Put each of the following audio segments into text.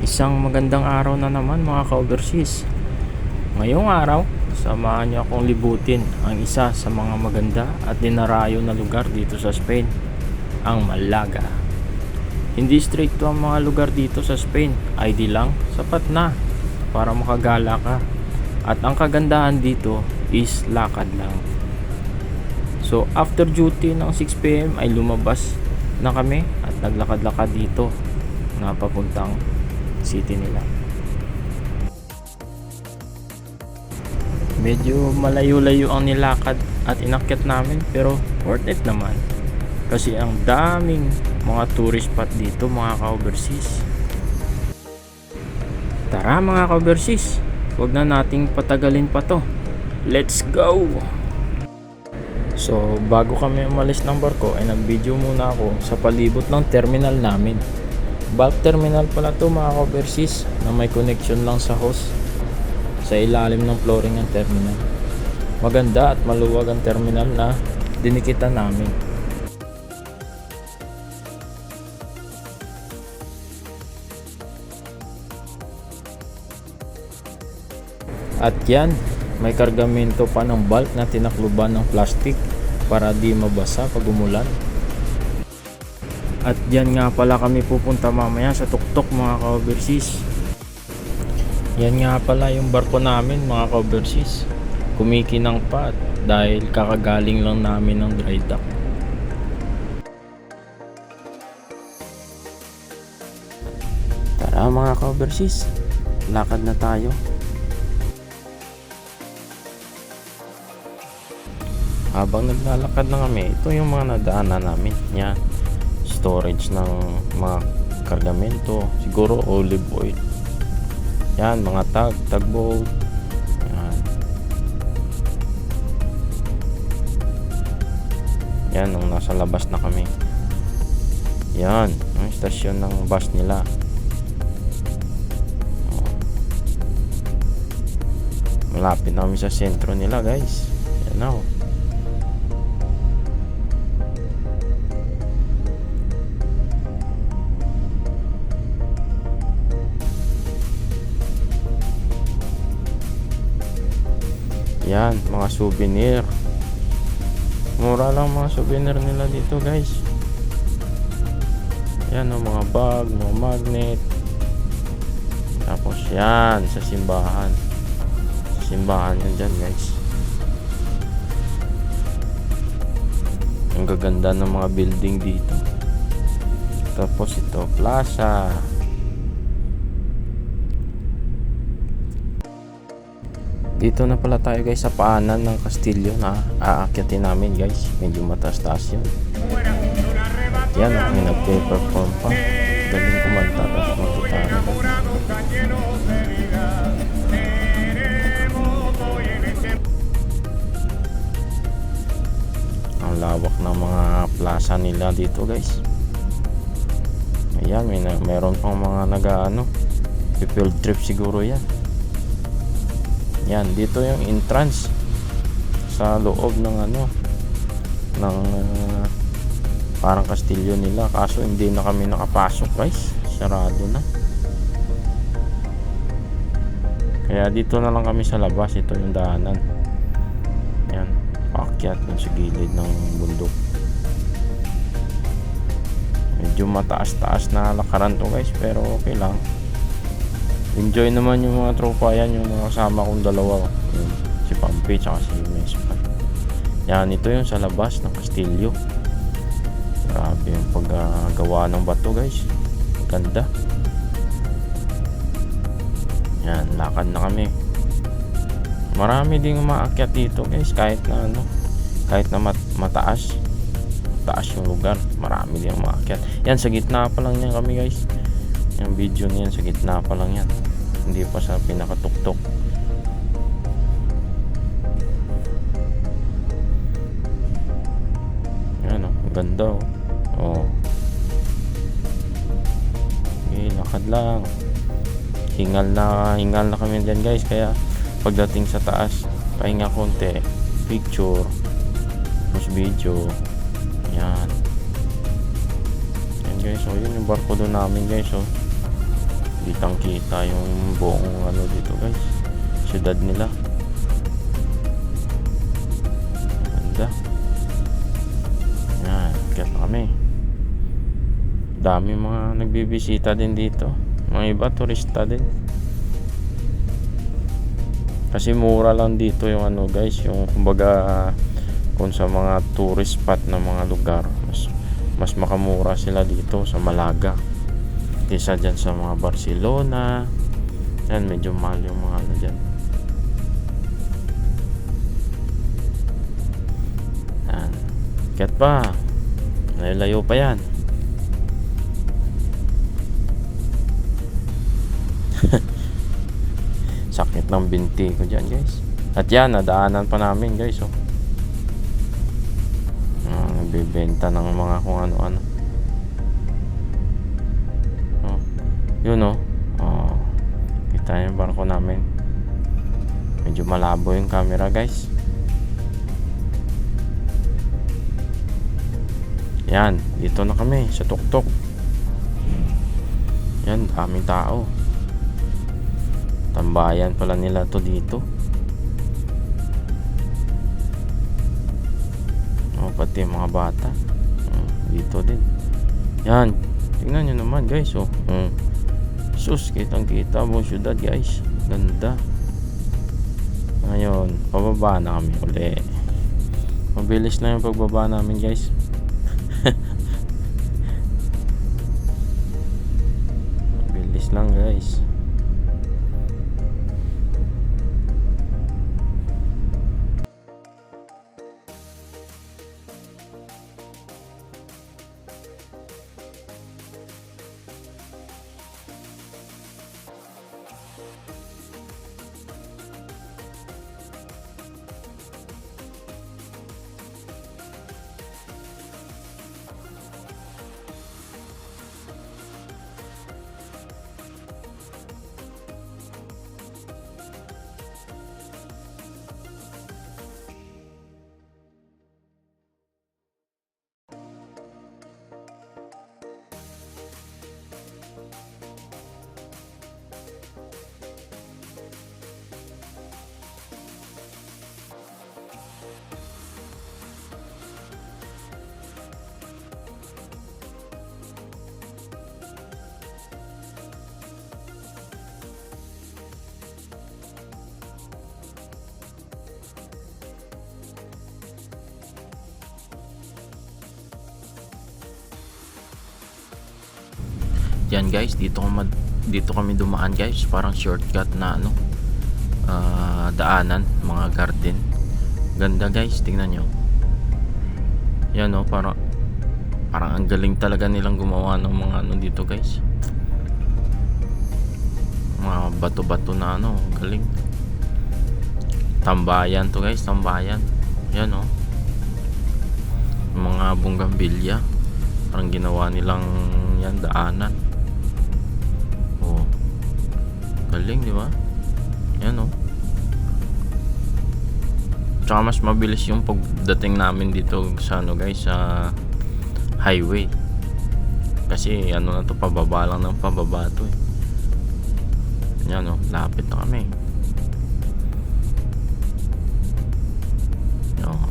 Isang magandang araw na naman mga ka-overseas. Ngayong araw, samahan niyo akong libutin ang isa sa mga maganda at dinarayo na lugar dito sa Spain, ang Malaga. Hindi stricto ang mga lugar dito sa Spain, ID lang, sapat na para makagala ka. At ang kagandahan dito is lakad lang. So after duty ng 6 PM ay lumabas na kami at naglakad-lakad dito na papuntang city nila. Medyo malayo-layo ang nilakad at inakyat namin, pero worth it naman kasi ang daming mga tourist spot dito mga ka-overseas. Tara mga ka-overseas, huwag na nating patagalin pa to. Let's go! So bago kami umalis ng barko ay nag-video muna ako sa palibot ng terminal namin. Bulk terminal pala to mga ka-overseas, na may connection lang sa hose sa ilalim ng flooring ng terminal. Maganda at maluwag ang terminal na dinikitan namin. At yan, may kargamento pa ng bulk na tinakluban ng plastic para di mabasa pag umulan. At yan nga pala kami pupunta mamaya sa tuktok mga ka-overseas. Yan nga pala yung barko namin mga ka-overseas. Kumikinang pa dahil kakagaling lang namin ng dry dock. Tara mga ka-overseas, lakad na tayo. Habang naglalakad na kami, ito yung mga nadaanan namin. Yan, storage ng mga kargamento, siguro olive oil. Yan, mga tugboat. Yan, nung nasa labas na kami. Yan, ang istasyon ng bus nila. Malapit na kami sa sentro nila guys. Yan na. Yan, mga souvenir. Mura lang mga souvenir nila dito guys. Yan o, mga bag, mga magnet. Tapos yan, sa simbahan. Sa simbahan yan dyan guys. Ang gaganda ng mga building dito. Tapos ito, plaza. Dito na pala tayo guys sa paanan ng kastilyo na aakyatin namin guys. Medyo mataas-taas yun. Yan, may nagpe-perform pa. Galing kumanta tapos mag-gitara. Ang lawak ng mga plaza nila dito guys. Ayan, meron pang mga field trip siguro yan. Yan, dito yung entrance sa loob ng parang kastilyo nila, kaso hindi na kami nakapasok guys, sarado na. Kaya dito na lang kami sa labas. Ito yung daanan. Yan, paakyat dun sa gilid ng bundok. Medyo mataas-taas na lakaran to guys, pero okay lang. Enjoy naman yung mga tropa yan, yung mga kasama kong dalawa, si Pampi tsaka si Mespan. Yan, ito yung sa labas ng kastilyo. Grabe yung paggawa ng bato guys, ganda. Yan, lakad na kami. Marami ding umaakyat dito guys, kahit na mataas yung lugar, marami ding umaakyat. Yan, sa gitna pa lang yan kami guys. Yung video niyan sa gitna pa lang yan, hindi pa sa pinakatuktok. Yan o, ganda o. Okay, lakad lang. Hingal na kami dyan guys. Kaya pagdating sa taas, pahinga konti, picture, tapos video. Yan guys, so yun yung barko doon namin guys. So kitang kita yung buong ano dito guys, syudad nila. Ganda. Yan, kaya kami. Dami mga nagbibisita din dito. Mga iba turista din. Kasi mura lang dito yung ano guys, yung kumbaga kung sa mga tourist spot na mga lugar, mas makamura sila dito sa Malaga kaysa dyan sa mga Barcelona. Yan, medyo mahal yung mga ano dyan. Yan, kat pa, layo pa yan. Sakit ng binti ko dyan guys. At yan, nadaanan pa namin guys. Oh, nagbibenta ng mga kung ano-ano. Oh, yun oh. Oh, kita yung barko namin. Medyo malabo yung camera guys. Yan, dito na kami sa tuktok. Yan, daming tao. Tambayan pala nila to dito. Oh, pati mga bata dito din. Yan, tingnan nyo naman guys. Oh, sus, kitang kita buong syudad guys. Ganda. Ngayon, pababa na kami uli. Mabilis na yung pagbaba namin guys. Mabilis lang guys. Yan guys, dito kami dumaan guys, parang shortcut na ano, daanan, mga garden. Ganda guys, tingnan nyo. Yan o, parang ang galing talaga nilang gumawa ng mga ano dito guys. Mga bato-bato na ano, galing. Tambayan to guys, tambayan. Yan o, mga bunggambilya, parang ginawa nilang yan daanan. Oh, galing di ba? Yan oh. Tsaka mas mabilis yung pagdating namin dito sa ano guys, sa highway. Kasi ano na to, pababa lang ng pababa to eh. Yan oh, lapit na kami. Oh,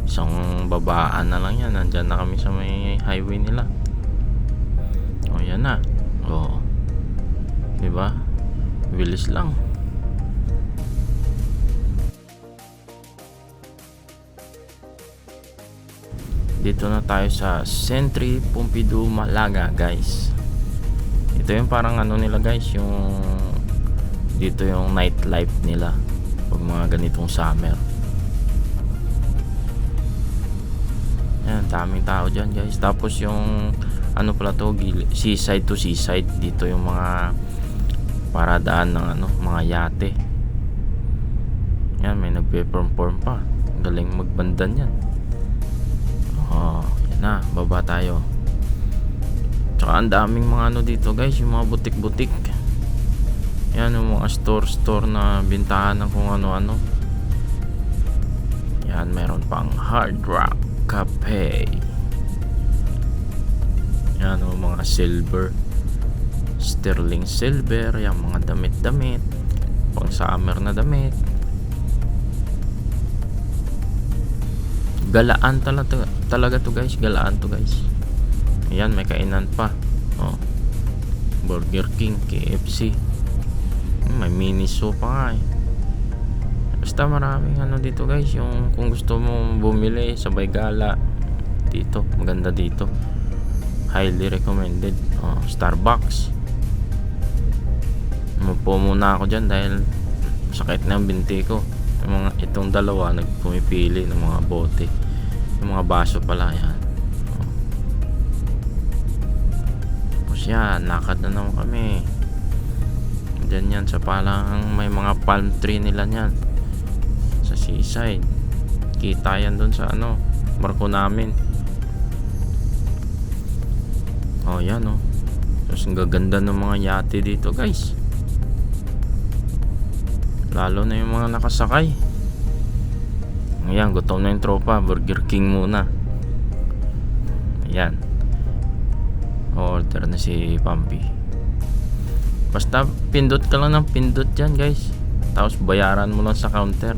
isang babaan na lang yan, nandyan na kami sa may highway nila. Oh, yan na. Oh, diba? Bilis lang. Dito na tayo sa Centre Pompidou Malaga guys. Ito yung parang ano nila guys, yung dito yung nightlife nila pag mga ganitong summer. Yan, daming tao dyan guys. Tapos yung ano pala to, seaside to seaside. Dito yung mga paradaan ng ano, mga yate. Yan, may nagpe-perform pa. Galing magbandan yan. Oh, yan na, baba tayo. Tsaka ang daming mga ano dito guys, yung mga butik-butik. Yan, yung mga store na bintahan ng kung ano-ano. Yan, meron pang Hard Rock Cafe. Yan, mga sterling silver, yung mga damit-damit, pang summer na damit. Galaan talaga to guys, galaan to guys. Ayan, may kainan pa. Oh. Burger King, KFC. May Miniso pa nga eh. Basta maraming ano dito guys, yung kung gusto mo bumili sabay gala dito, maganda dito. Highly recommended. Starbucks. Umupo muna ako dyan dahil sakit na ang binti ko. Yung mga itong dalawa nagpumipili ng mga bote, yung mga baso pala yan. Tapos yan, lakad na naman kami. Dyan yan sa palang may mga palm tree nila yan sa seaside. Kita yan dun sa ano, barko namin. Yan Tapos ang gaganda ng mga yate dito guys, lalo na yung mga nakasakay. Ayan, gutom na yung tropa. Burger King muna. Ayan, order na si Pampi. Basta pindot ka lang ng pindot dyan guys, tapos bayaran mo lang sa counter.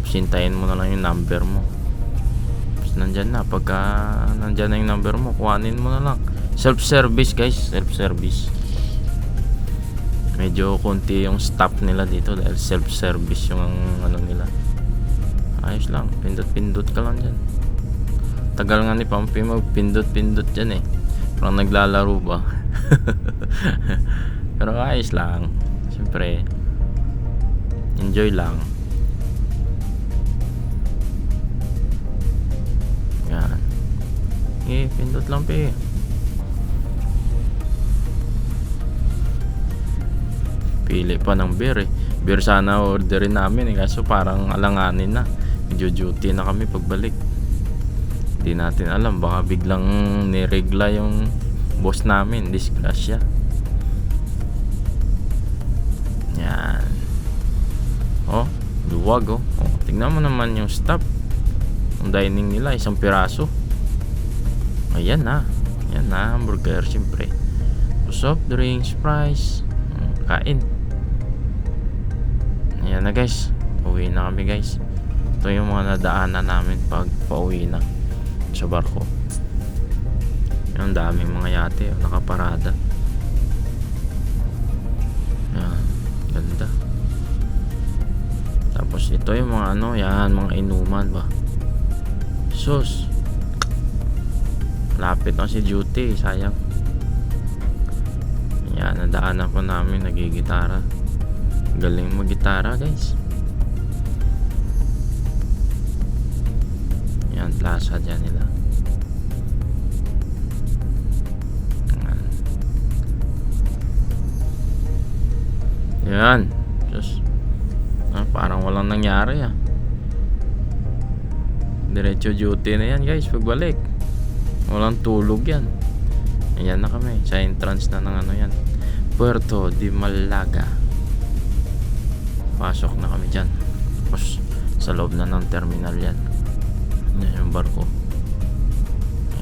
Sintayin mo na lang yung number mo. Tapos nandyan na. Pagka nandyan na yung number mo, kuhanin mo na lang. Self-service guys, self-service. Medyo konti yung staff nila dito dahil self-service yung ano nila. Ayos lang, pindot-pindot ka lang dyan. Tagal nga ni Pampi magpindot-pindot dyan eh, parang naglalaro ba. Pero ayos lang, siyempre enjoy lang. Yan, pindot lang pe. Pili pa ng beer eh. Beer sana orderin namin eh, kaso parang alanganin na. Medyo duty na kami pagbalik. Hindi natin alam, baka biglang niregla yung boss namin. Disgrasya. Yan. Luwag tingnan mo naman yung staff. Ang dining nila, isang piraso. Ayan na. Yan na, hamburger syempre. Soft drinks, fries. Kain. Ayan na guys, uwi na kami guys. Ito yung mga nadaanan namin pag pauwi na sa barko. Yung daming mga yate nakaparada. Ayan, ganda. Tapos ito yung mga yan, mga inuman ba. Sus, lapit na si duty, sayang. Yan, nadaanan po namin nagigitara. Galing mag-gitara guys. Yan, plaza dyan nila. Yan. Just, parang walang nangyari diretso duty na yan guys pagbalik. Walang tulog yan. Ayan na kami sa entrance na ng yan, Puerto de Malaga. Pasok na kami dyan. Tapos sa loob na ng terminal yan. Yan yung barko.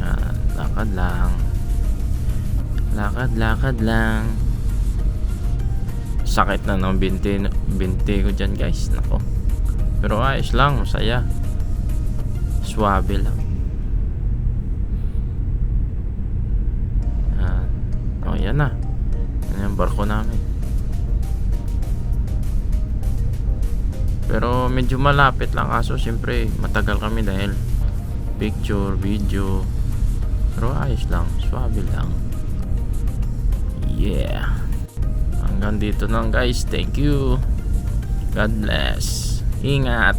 Yan, lakad lang. Lakad lang. Sakit na ng binti ko dyan guys. Nako. Pero ayos lang, masaya. Swabe lang. Yan na. Yan yung barko namin. Pero medyo malapit lang, kaso siyempre matagal kami dahil picture, video. Pero ayos lang, swabe lang. Yeah. Hanggang dito lang guys. Thank you. God bless. Ingat.